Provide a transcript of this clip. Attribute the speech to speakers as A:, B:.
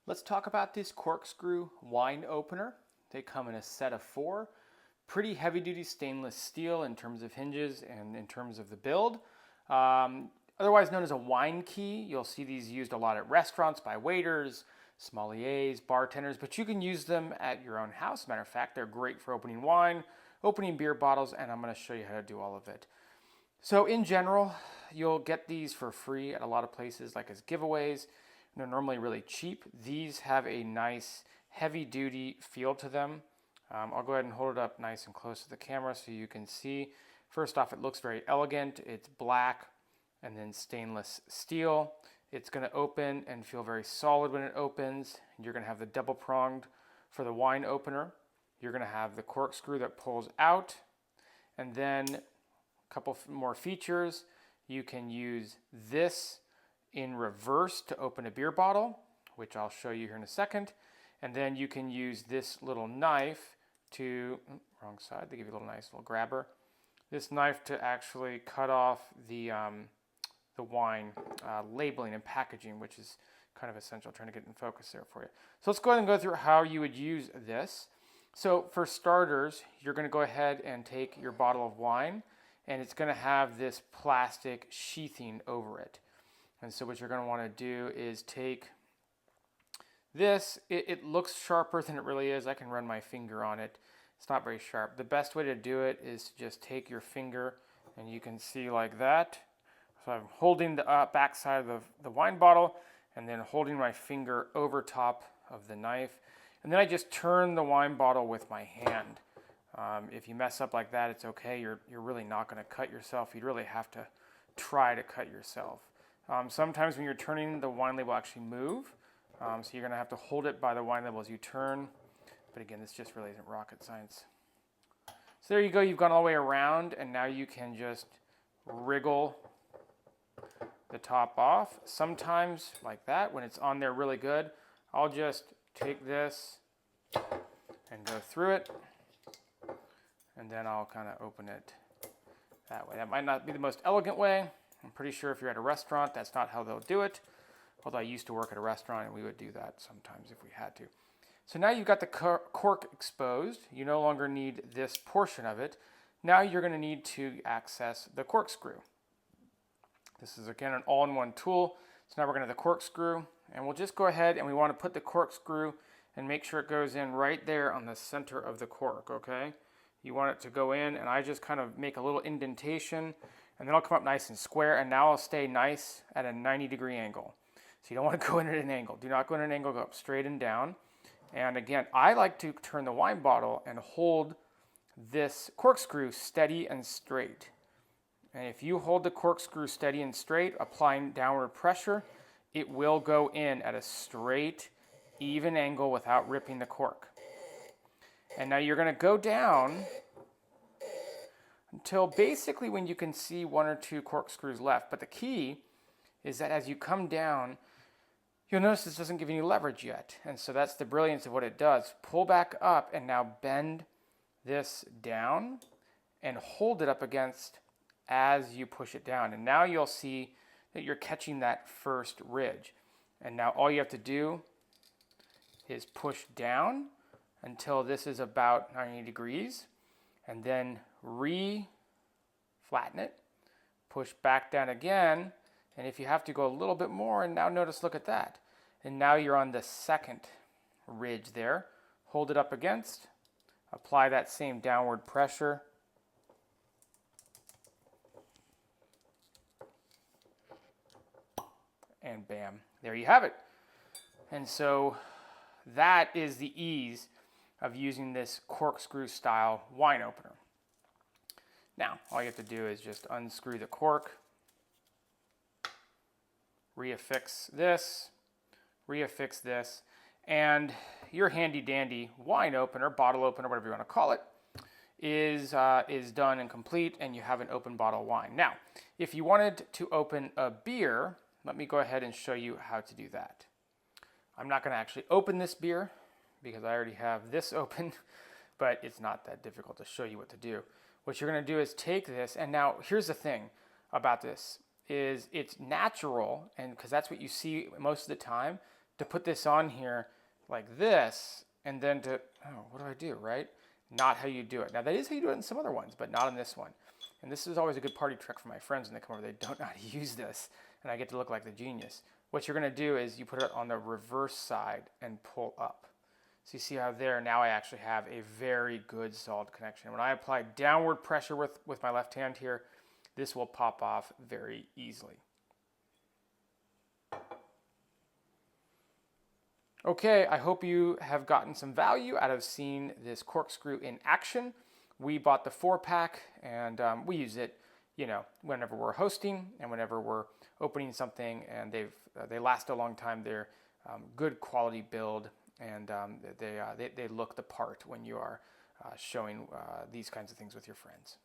A: Let's talk about this Corkscrew wine opener. They come in a set of 4. Pretty heavy duty stainless steel in terms of hinges and in terms of the build. Otherwise known as a wine key. You'll see these used a lot at restaurants by waiters, sommeliers, bartenders, but you can use them at your own house. Matter of fact, they're great for opening wine, opening beer bottles, and I'm going to show you how to do all of it. So in general, you'll get these for free at a lot of places, like as giveaways. They're normally really cheap. These have a nice heavy duty feel to them. I'll go ahead and hold it up nice and close to the camera so you can see. First off, it looks very elegant. It's black and then stainless steel. It's going to open and feel very solid when it opens. You're going to have the double pronged for the wine opener. You're going to have the corkscrew that pulls out. And then a couple more features. You can use this in reverse to open a beer bottle, which I'll show you here in a second. And then you can use this little knife to, wrong side, they give you a little nice little grabber. This knife to actually cut off the wine labeling and packaging, which is kind of essential. I'm trying to get in focus there for you. So let's go ahead and go through how you would use this. So for starters, you're going to go ahead and take your bottle of wine, and it's going to have this plastic sheathing over it. And so what you're going to want to do is take this. It looks sharper than it really is. I can run my finger on it. It's not very sharp. The best way to do it is to just take your finger, and you can see like that. So I'm holding the back side of the wine bottle and then holding my finger over top of the knife. And then I just turn the wine bottle with my hand. If you mess up like that, it's okay. You're really not going to cut yourself. You'd really have to try to cut yourself. Sometimes when you're turning, the wine label actually move. So you're going to have to hold it by the wine label as you turn. But again, this just really isn't rocket science. So there you go. You've gone all the way around, and now you can just wriggle the top off. Sometimes like that, when it's on there really good, I'll just take this and go through it, and then I'll kind of open it that way. That might not be the most elegant way. I'm pretty sure if you're at a restaurant, that's not how they'll do it. Although I used to work at a restaurant and we would do that sometimes if we had to. So now you've got the cork exposed. You no longer need this portion of it. Now you're going to need to access the corkscrew. This is again an all-in-one tool. So now we're going to have the corkscrew, and we'll just go ahead and we want to put the corkscrew and make sure it goes in right there on the center of the cork, okay? You want it to go in, and I just kind of make a little indentation, and then I'll come up nice and square, and now I'll stay nice at a 90-degree angle. So you don't want to go in at an angle. Do not go in at an angle, go up straight and down. And again, I like to turn the wine bottle and hold this corkscrew steady and straight. And if you hold the corkscrew steady and straight, applying downward pressure, it will go in at a straight, even angle without ripping the cork. And now you're going to go down until basically when you can see 1 or 2 corkscrews left. But the key is that as you come down, you'll notice this doesn't give you any leverage yet. And so that's the brilliance of what it does. Pull back up and now bend this down and hold it up against as you push it down. And now you'll see that you're catching that first ridge. And now all you have to do is push down until this is about 90 degrees, and then flatten it, push back down again, and if you have to go a little bit more, and now notice, look at that. And now you're on the second ridge there. Hold it up against, apply that same downward pressure, and bam, there you have it. And so that is the ease of using this corkscrew style wine opener. Now, all you have to do is just unscrew the cork, reaffix this, and your handy dandy wine opener, bottle opener, whatever you want to call it, is done and complete, and you have an open bottle of wine. Now, if you wanted to open a beer, let me go ahead and show you how to do that. I'm not going to actually open this beer because I already have this open, but it's not that difficult to show you what to do. What you're going to do is take this, and now here's the thing about this, is it's natural, and because that's what you see most of the time, to put this on here like this, and then to, oh, what do I do, right? Not how you do it. Now that is how you do it in some other ones, but not in this one. And this is always a good party trick for my friends when they come over. They don't know how to use this, and I get to look like the genius. What you're gonna do is you put it on the reverse side and pull up. So you see how there, now I actually have a very good solid connection. When I apply downward pressure with my left hand here, this will pop off very easily. Okay, I hope you have gotten some value out of seeing this corkscrew in action. We bought the 4-pack, and we use it, you know, whenever we're hosting and whenever we're opening something, and they last a long time. They're good quality build, and they look the part when you are showing these kinds of things with your friends.